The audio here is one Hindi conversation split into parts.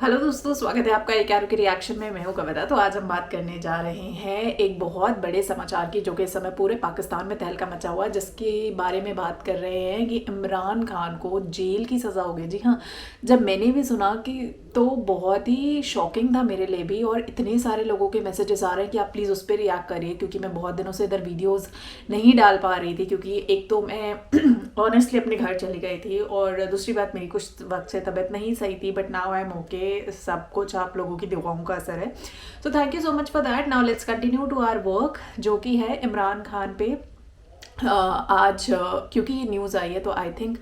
हेलो दोस्तों, स्वागत है आपका एक के रिएक्शन में। मैं हूं कविता। तो आज हम बात करने जा रहे हैं एक बहुत बड़े समाचार की, जो कि इस समय पूरे पाकिस्तान में तहलका मचा हुआ है, जिसके बारे में बात कर रहे हैं कि इमरान खान को जेल की सज़ा हो गई। जी हाँ, जब मैंने भी सुना कि तो बहुत ही शॉकिंग था मेरे लिए भी, और इतने सारे लोगों के मैसेजेस आ रहे हैं कि आप प्लीज़ उस पर रिएक्ट करिए, क्योंकि मैं बहुत दिनों से इधर वीडियोज़ नहीं डाल पा रही थी, क्योंकि एक तो मैं ऑनेस्टली अपने घर चली गई थी, और दूसरी बात मेरी कुछ वक्त से तबीयत नहीं सही थी। But now I am okay. सब कुछ आप लोगों की दुआओं का असर है। तो thank you so much for that. Now let's continue to our work, जो कि है इमरान खान पे। आज क्योंकि ये न्यूज़ आई है, तो आई थिंक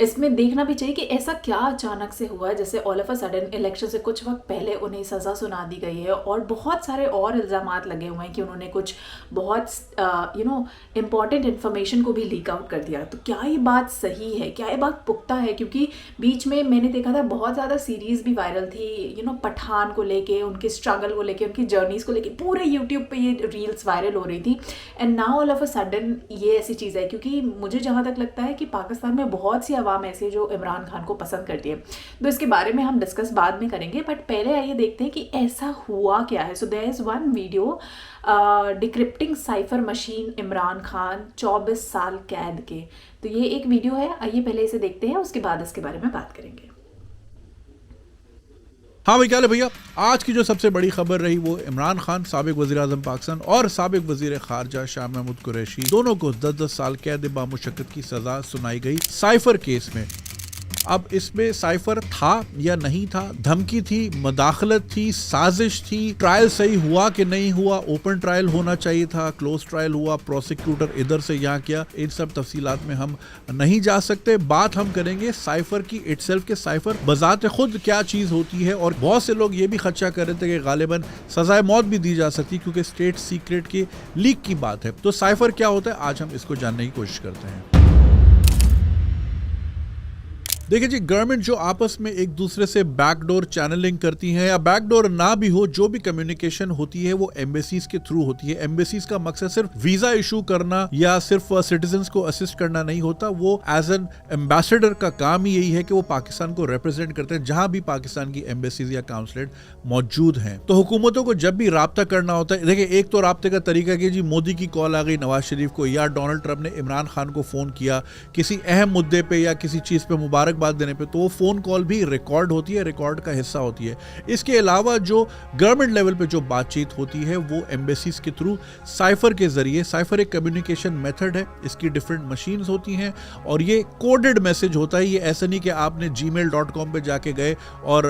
इसमें देखना भी चाहिए कि ऐसा क्या अचानक से हुआ है। जैसे all of a sudden election से कुछ वक्त पहले उन्हें सज़ा सुना दी गई है, और बहुत सारे और इल्ज़ामात लगे हुए हैं कि उन्होंने कुछ बहुत इम्पॉर्टेंट इन्फॉर्मेशन को भी लीक आउट कर दिया। तो क्या ये बात सही है, क्या ये बात पुख्ता है? क्योंकि बीच में मैंने देखा था बहुत ज़्यादा सीरीज़ भी वायरल थी, पठान को लेके, उनके स्ट्रगल को लेके, उनकी जर्नीज़ को लेके पूरे यूट्यूब पे ये रील्स वायरल हो रही थी। And now all of a sudden ये ऐसी चीज़ है, क्योंकि मुझे जहाँ तक लगता है कि पाकिस्तान में बहुत सी आवाम ऐसे जो इमरान खान को पसंद करती है। तो इसके बारे में हम डिस्कस बाद में करेंगे, बट पहले आइए देखते हैं कि ऐसा हुआ क्या है। So there is one video decrypting cipher machine Imran Khan 24 साल कैद के। तो ये एक वीडियो है, आइए पहले इसे देखते हैं, उसके बाद इसके बारे में बात करेंगे। हाँ भाई, क्या है भैया। आज की जो सबसे बड़ी खबर रही वो इमरान खान, साबिक वज़ीर आज़म पाकिस्तान, और साबिक वज़ीर ख़ारजा शाह महमूद कुरैशी, दोनों को 10-10 साल कैद बामुशक्कत की सज़ा सुनाई गई साइफर केस में। अब इसमें साइफर था या नहीं था, धमकी थी, मदाखलत थी, साजिश थी, ट्रायल सही हुआ कि नहीं हुआ, ओपन ट्रायल होना चाहिए था, क्लोज ट्रायल हुआ, प्रोसिक्यूटर इधर से यहाँ किया, इन सब तफसीलात में हम नहीं जा सकते। बात हम करेंगे साइफर की इटसेल्फ के साइफर बजाते खुद क्या चीज़ होती है। और बहुत से लोग ये भी खदशा कर रहे थे कि गालिबन सजाए मौत भी दी जा सकती, क्योंकि स्टेट सीक्रेट के लीक की बात है। तो साइफर क्या होता है, आज हम इसको जानने की कोशिश करते हैं। देखिए जी, गवर्नमेंट जो आपस में एक दूसरे से बैकडोर चैनलिंग करती है, या बैकडोर ना भी हो, जो भी कम्युनिकेशन होती है वो एम्बेसीज के थ्रू होती है। एम्बेसीज का मकसद सिर्फ वीजा इशू करना या सिर्फ सिटीजन्स को असिस्ट करना नहीं होता। वो एज एन एम्बेसडर का काम ही यही है कि वो पाकिस्तान को रिप्रेजेंट करते हैं जहां भी पाकिस्तान की एम्बेसीज या काउंसलेट मौजूद हैं। तो हुकूमतों को जब भी राब्ता करना होता है, देखिए एक तो राब्ते का तरीका कि जी मोदी की कॉल आ गई नवाज शरीफ को, या डोनाल्ड ट्रंप ने इमरान खान को फोन किया किसी अहम मुद्दे पे या किसी चीज पे मुबारक बात देने पे, तो वो फोन कॉल भी रिकॉर्ड होती है, रिकॉर्ड का हिस्सा होती है। इसके अलावा जो गवर्नमेंट लेवल पे जो बातचीत होती है वो एम्बेसीज के थ्रू साइफर के जरिए। साइफर एक कम्युनिकेशन मेथड है, इसकी डिफरेंट मशीन्स होती हैं, और ये कोडेड मैसेज होता है। ये ऐसा नहीं कि आपने gmail.com पे जाके गए और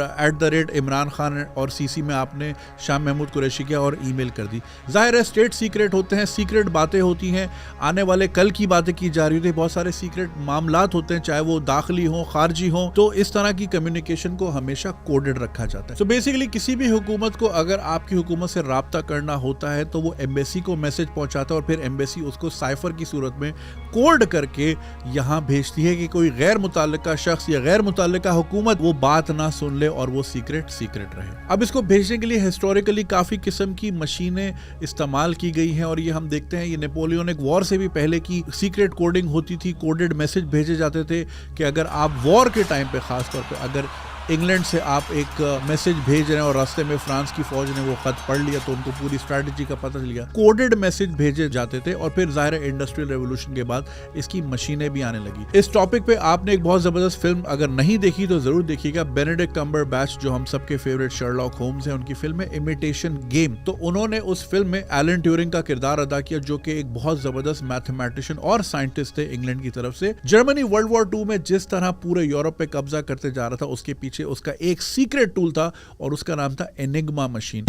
@इमरान खान और सीसी में आपने शाह महमूद कुरैशी किया और ईमेल कर दी। जाहिर है स्टेट सीक्रेट होते हैं, सीक्रेट बातें होती हैं, आने वाले कल की बातें की जा रही होती है, बहुत सारे सीक्रेट मामलात होते हैं, चाहे वो दाखिली हो, खारजी हो। तो इस तरह की कम्युनिकेशन को हमेशा कोडेड रखा जाता है। तो बेसिकली किसी भी हुकूमत को अगर आपकी हुकूमत से राब्ता करना होता है तो वो एम्बेसी को मैसेज पहुंचाता है, और फिर एम्बेसी उसको साइफर की सूरत में कोड करके यहाँ भेजती है कि कोई गैर मुताल्लिका शख्स या गैर मुताल्लिका हुकूमत वो बात ना सुन ले और वो सीक्रेट रहे। अब इसको भेजने के लिए हिस्टोरिकली काफी किस्म की मशीनें इस्तेमाल की गई हैं, और ये हम देखते हैं ये नेपोलियनिक वॉर से भी पहले की सीक्रेट कोडिंग होती थी। कोडेड मैसेज भेजे जाते थे कि अगर आप वॉर के टाइम पे, खास तौर पे अगर इंग्लैंड से आप एक मैसेज भेज रहे हैं और रास्ते में फ्रांस की फौज ने वो खत पढ़ लिया तो उनको पूरी स्ट्रैटेजी का पता चल गया, कोडेड मैसेज भेजे जाते थे। और फिर जाहिर है इंडस्ट्रियल रेवोल्यूशन के बाद इसकी मशीनें भी आने लगी। इस टॉपिक पे आपने एक बहुत जबरदस्त फिल्म अगर नहीं देखी तो जरूर देखिएगा, बेनेडिक्ट कम्बरबैच जो हम सबके फेवरेट शर्लॉक होम्स हैं, उनकी फिल्म है इमिटेशन गेम। तो उन्होंने उस फिल्म में एलन ट्यूरिंग का किरदार अदा किया, जो कि एक बहुत जबरदस्त मैथमेटिशियन और साइंटिस्ट थे इंग्लैंड की तरफ से। जर्मनी वर्ल्ड वॉर 2 में जिस तरह पूरे यूरोप पे कब्जा करते जा रहा था, उसके पीछे उसका एक सीक्रेट टूल था, और उसका नाम था एनिग्मा मशीन।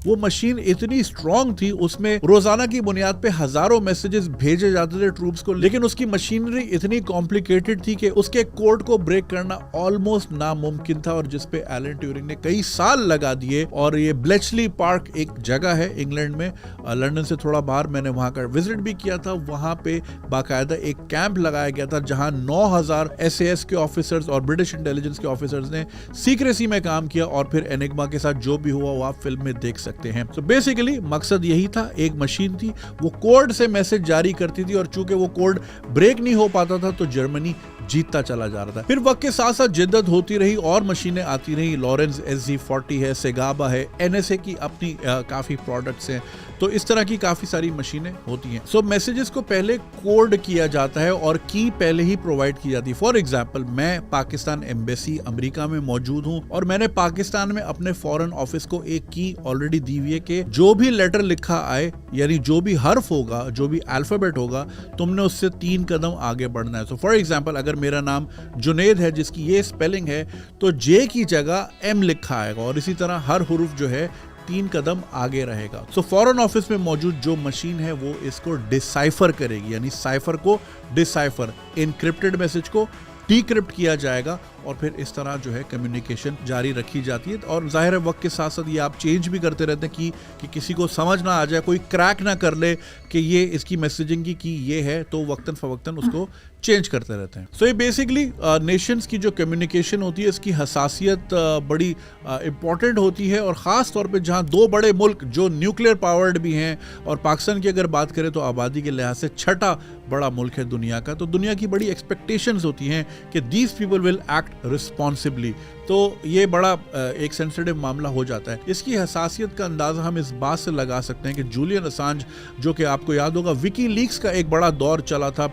वो मशीन इतनी स्ट्रॉन्ग थी, उसमें रोजाना की बुनियाद पे हजारों मैसेजेस भेजे जाते थे ट्रूप्स को, लेकिन उसकी मशीनरी इतनी कॉम्प्लिकेटेड थी कि उसके कोड को ब्रेक करना ऑलमोस्ट नामुमकिन था, और जिसपे एलन ट्यूरिंग ने कई साल लगा दिए। और ये ब्लेचली पार्क एक जगह है इंग्लैंड में, लंदन से थोड़ा बाहर, मैंने वहां का विजिट भी किया था। वहां पे बाकायदा एक कैंप लगाया गया था जहां 9000 SAS के ऑफिसर्स और ब्रिटिश इंटेलिजेंस के ऑफिसर्स ने सीक्रेसी में काम किया, और फिर एनिग्मा के साथ जो भी हुआ वो आप फिल्म में देख सकते हैं। तो बेसिकली मकसद यही था, एक मशीन थी, वो कोड से मैसेज जारी करती थी और चूंकि वो कोड ब्रेक नहीं हो पाता था तो जर्मनी जीतता चला जा रहा था। फिर वक्त के साथ साथ जिद्दत होती रही और मशीनें आती रही, लॉरेंस SZ40 है, सेगाबा है, NSA की अपनी काफी प्रोडक्ट्स हैं, तो इस तरह की काफी सारी मशीनें होती हैं। सो मैसेजेस को पहले कोड किया जाता है और की पहले ही प्रोवाइड की जाती है। फॉर एग्जांपल, मैं पाकिस्तान एम्बेसी अमेरिका में मौजूद हूं और मैंने पाकिस्तान में अपने फॉरेन ऑफिस को एक की ऑलरेडी दी हुई है कि जो भी लेटर लिखा आए, यानी जो भी हर्फ होगा, जो भी अल्फाबेट होगा, तुमने उससे 3 कदम आगे बढ़ना है। सो फॉर एग्जांपल, अगर मेरा नाम जुनेद है जिसकी ये स्पेलिंग है, तो जे की जगह M लिखा आएगा और इसी तरह हर हुरूफ जो है 3 कदम आगे रहेगा। सो फॉरेन ऑफिस में मौजूद जो मशीन है वो इसको डिसाइफर करेगी, यानी साइफर को डिसाइफर, इनक्रिप्टेड मैसेज को डिक्रिप्ट किया जाएगा और फिर इस तरह जो है कम्युनिकेशन जारी रखी जाती है। और जाहिर है वक्त के साथ साथ ये आप चेंज भी करते रहते हैं कि किसी को समझ ना आ जाए, कोई क्रैक ना कर ले कि ये इसकी मैसेजिंग की ये है, तो वक्तन फवक्तन उसको चेंज करते रहते हैं। सो ये बेसिकली नेशंस की जो कम्युनिकेशन होती है इसकी हसासियत बड़ी इंपॉर्टेंट होती है, और ख़ास तौर पे जहाँ 2 बड़े मुल्क जो न्यूक्लियर पावर्ड भी हैं, और पाकिस्तान की अगर बात करें तो आबादी के लिहाज से 6ठा बड़ा मुल्क है दुनिया का, तो दुनिया की बड़ी एक्सपेक्टेशंस होती हैं कि these people will act responsibly. तो ये बड़ा एक सेंसिटिव मामला हो जाता है। इसकी हसासियत का अंदाज़ा हम इस बात से लगा सकते हैं कि जूलियन असांज, जो कि आपको याद होगा विकीलीक्स का एक बड़ा दौर चला था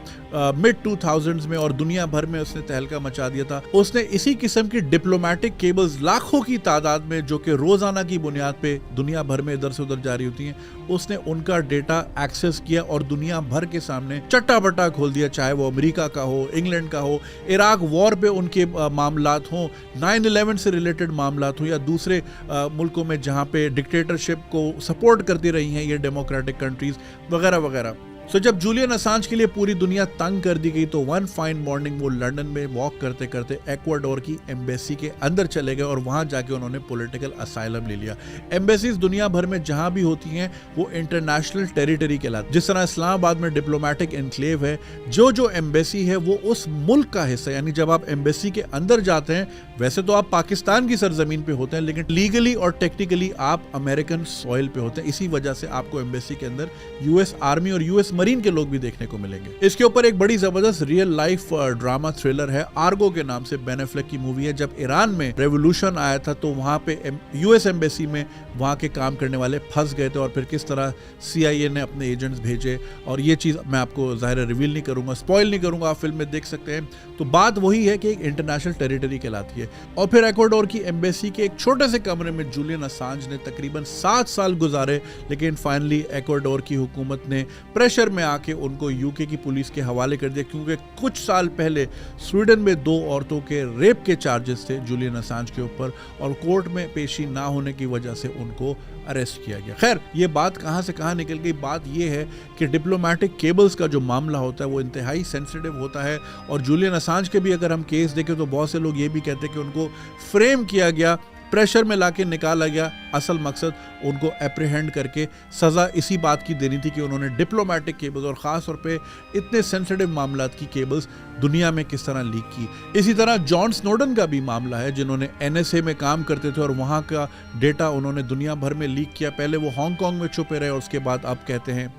मिड 2000s में और दुनिया भर में उसने तहलका मचा दिया था, उसने इसी किस्म की डिप्लोमेटिक केबल्स लाखों की तादाद में, जो कि रोजाना की बुनियाद पे दुनिया भर में इधर से उधर जारी होती हैं, उसने उनका डेटा एक्सेस किया और दुनिया भर के सामने चट्टा-बट्टा खोल दिया, चाहे वो अमेरिका का हो, इंग्लैंड का हो, इराक वॉर पे उनके मामलात हों, 9/11 से रिलेटेड मामलात हों, या दूसरे मुल्कों में जहाँ पे डिक्टेटरशिप को सपोर्ट करती रही हैं ये डेमोक्रेटिक कंट्रीज वगैरह वगैरह। सो जब जूलियन असांज के लिए पूरी दुनिया तंग कर दी गई तो वन फाइन मॉर्निंग वो लंदन में वॉक करते करते एक्वाडोर की एम्बेसी के अंदर चले गए और वहां जाके उन्होंने पॉलिटिकल असाइलम ले लिया। एम्बेसीज दुनिया भर में जहां भी होती हैं वो इंटरनेशनल टेरिटरी कहलाती है। जिस तरह इस्लामाबाद में डिप्लोमेटिक एनक्लेव है, जो एम्बेसी है वो उस मुल्क का हिस्सा, यानी जब आप एम्बेसी के अंदर जाते हैं, वैसे तो आप पाकिस्तान की सरजमीन पे होते हैं, लेकिन लीगली और टेक्निकली आप अमेरिकन सॉइल पे होते हैं। इसी वजह से आपको एम्बेसी के अंदर यूएस आर्मी और यूएस मरीन के लोग भी देखने को मिलेंगे। इसके ऊपर एक बड़ी जबरदस्त रियल लाइफ ड्रामा थ्रिलर है, आर्गो के नाम से, बेन एफ्लेक की मूवी है। जब ईरान में रेवोल्यूशन आया था तो वहां पे यूएस एम्बेसी में वहां के काम करने वाले फंस गए थे और फिर किस तरह CIA ने अपने एजेंट्स भेजे, और ये चीज मैं आपको जाहिर रिवील नहीं करूंगा, स्पॉइल नहीं करूंगा, आप फिल्म में देख सकते हैं। तो बात वही है कि एक इंटरनेशनल टेरिटरी कहलाती है। और फिर एक्वाडोर की एम्बेसी के एक छोटे से कमरे में जूलियन असांज ने तकरीबन 7 साल गुजारे, लेकिन फाइनली एक्वाडोर की हुकूमत ने प्रेशर में आके उनको यूके की पुलिस के हवाले कर दिया, क्योंकि कुछ साल पहले स्वीडन में 2 औरतों के रेप के चार्जेस थे जूलियन असांज के ऊपर, और कोर्ट में पेशी ना होने की वजह से उनको अरेस्ट किया गया। खैर, ये बात कहां से कहां निकल गई, बात ये है कि डिप्लोमेटिक केबल्स का जो मामला होता है वो इंतहाई सेंसिटिव होता है, और जूलियन असांज के भी अगर हम केस देखें तो बहुत से लोग ये भी कहते हैं कि उनको फ्रेम किया गया, प्रेशर में लाके निकाला गया। असल मकसद उनको एप्रीहेंड करके सज़ा इसी बात की देनी थी कि उन्होंने डिप्लोमेटिक केबल्स और ख़ास तौर पे इतने सेंसिटिव मामलात की केबल्स दुनिया में किस तरह लीक की। इसी तरह जॉन स्नोडन का भी मामला है, जिन्होंने NSA में काम करते थे और वहाँ का डेटा उन्होंने दुनिया भर में लीक किया। पहले वो हांगकांग में छुपे रहे और उसके बाद अब कहते हैं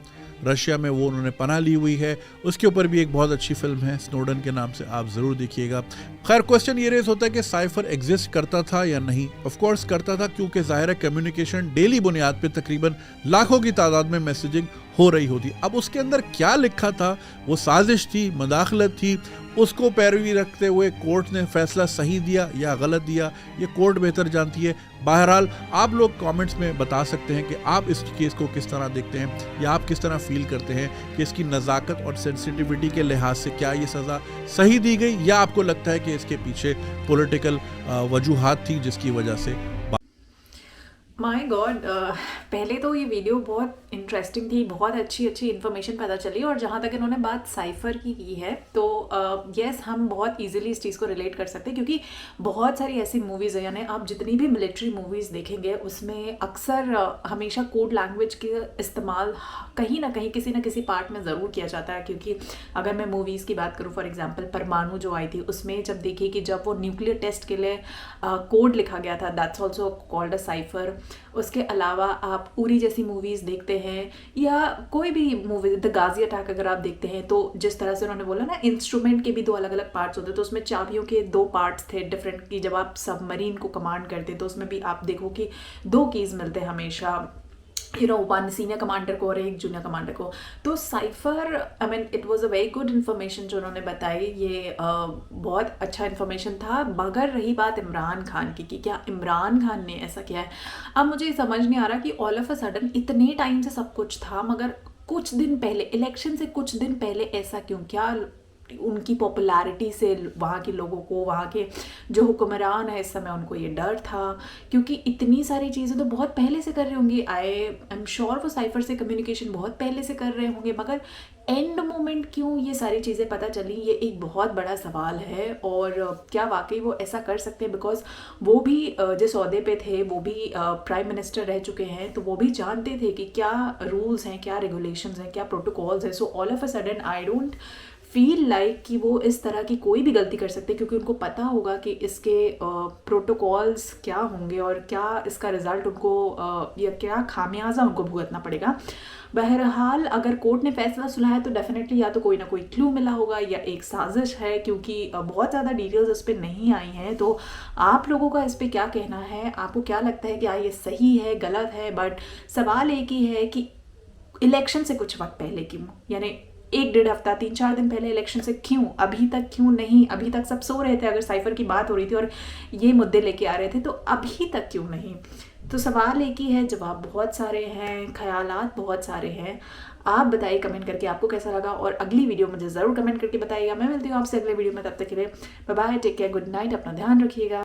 रशिया में वो उन्होंने पनाह ली हुई है। उसके ऊपर भी एक बहुत अच्छी फिल्म है स्नोडन के नाम से, आप ज़रूर देखिएगा। खैर, क्वेश्चन ये रेस होता है कि साइफर एग्जिस्ट करता था या नहीं। ऑफ कोर्स करता था, क्योंकि जाहिर है कम्युनिकेशन डेली बुनियाद पे तकरीबन लाखों की तादाद में मैसेजिंग हो रही होती। अब उसके अंदर क्या लिखा था, वो साजिश थी, मदाखलत थी, उसको पैरवी रखते हुए कोर्ट ने फैसला सही दिया या गलत दिया, ये कोर्ट बेहतर जानती है। बहरहाल आप लोग कमेंट्स में बता सकते हैं कि आप इस केस को किस तरह देखते हैं, या आप किस तरह फील करते हैं कि इसकी नज़ाकत और सेंसिटिविटी के लिहाज से क्या ये सज़ा सही दी गई, या आपको लगता है कि इसके पीछे पॉलिटिकल वजूहात थी जिसकी वजह से। माय गॉड, पहले तो ये वीडियो बहुत इंटरेस्टिंग थी, बहुत अच्छी इन्फॉर्मेशन पता चली, और जहाँ तक इन्होंने बात साइफर की है तो यस, हम बहुत इजीली इस चीज़ को रिलेट कर सकते हैं, क्योंकि बहुत सारी ऐसी मूवीज़ है, यानी आप जितनी भी मिलिट्री मूवीज़ देखेंगे उसमें अक्सर हमेशा कोड लैंग्वेज के इस्तेमाल कहीं ना कहीं किसी न किसी पार्ट में ज़रूर किया जाता है। क्योंकि अगर मैं मूवीज़ की बात करूँ, फॉर एग्जाम्पल परमाणु जो आई थी, उसमें जब देखिए कि जब वो न्यूक्लियर टेस्ट के लिए कोड लिखा गया था, that's also called a cipher. उसके अलावा आप उरी जैसी मूवीज़ देखते हैं या कोई भी मूवी द गाजी अटैक अगर आप देखते हैं, तो जिस तरह से उन्होंने बोला ना इंस्ट्रूमेंट के भी 2 अलग अलग पार्ट्स होते हैं, तो उसमें चाबियों के 2 पार्ट्स थे डिफरेंट की। जब आप सबमरीन को कमांड करते तो उसमें भी आप देखो कि 2 कीज़ मिलते हैं हमेशा, वन सीनियर कमांडर को और एक जूनियर कमांडर को। तो cipher I mean it was a very good information जो उन्होंने बताई, ये बहुत अच्छा इन्फॉर्मेशन था। मगर रही बात इमरान खान की कि क्या इमरान खान ने ऐसा किया है, अब मुझे समझ नहीं आ रहा कि ऑल ऑफ अ सडन इतने टाइम से सब कुछ था मगर कुछ दिन पहले, इलेक्शन से कुछ दिन पहले ऐसा क्यों? क्या उनकी पॉपुलैरिटी से वहाँ के लोगों को, वहाँ के जो हुक्मरान है इस समय, उनको ये डर था? क्योंकि इतनी सारी चीज़ें तो बहुत पहले से कर रहे होंगे, आई एम श्योर वो साइफर से कम्युनिकेशन बहुत पहले से कर रहे होंगे, मगर एंड मोमेंट क्यों ये सारी चीज़ें पता चली, ये एक बहुत बड़ा सवाल है। और क्या वाकई वो ऐसा कर सकते हैं? बिकॉज वो भी जिस ओहदे पे थे वो भी प्राइम मिनिस्टर रह चुके हैं, तो वो भी जानते थे कि क्या रूल्स हैं, क्या रेगुलेशंस हैं, क्या प्रोटोकॉल्स हैं। So all of a sudden I don't feel like कि वो इस तरह की कोई भी गलती कर सकते, क्योंकि उनको पता होगा कि इसके प्रोटोकॉल्स क्या होंगे और क्या इसका रिजल्ट उनको या क्या खामियाजा उनको भुगतना पड़ेगा। बहरहाल अगर कोर्ट ने फैसला सुनाया तो डेफिनेटली या तो कोई ना कोई क्लू मिला होगा या एक साजिश है, क्योंकि बहुत ज़्यादा डिटेल्स इस पर नहीं आई हैं। तो आप लोगों का इस पर क्या कहना है? आपको क्या लगता है कि ये सही है, गलत है? बट सवाल एक ही है कि इलेक्शन से कुछ वक्त पहले क्यों, यानी 1-1.5 हफ्ता, 3-4 दिन पहले इलेक्शन से क्यों, अभी तक क्यों नहीं? अभी तक सब सो रहे थे, अगर साइफर की बात हो रही थी और ये मुद्दे लेके आ रहे थे, तो अभी तक क्यों नहीं? तो सवाल एक ही है, जवाब बहुत सारे हैं, ख्यालात बहुत सारे हैं। आप बताइए कमेंट करके आपको कैसा लगा, और अगली वीडियो मुझे ज़रूर कमेंट करके बताइएगा। मैं मिलती हूँ आपसे अगले वीडियो में, तब तक के लिए bye bye, take care, good night, अपना ध्यान रखिएगा।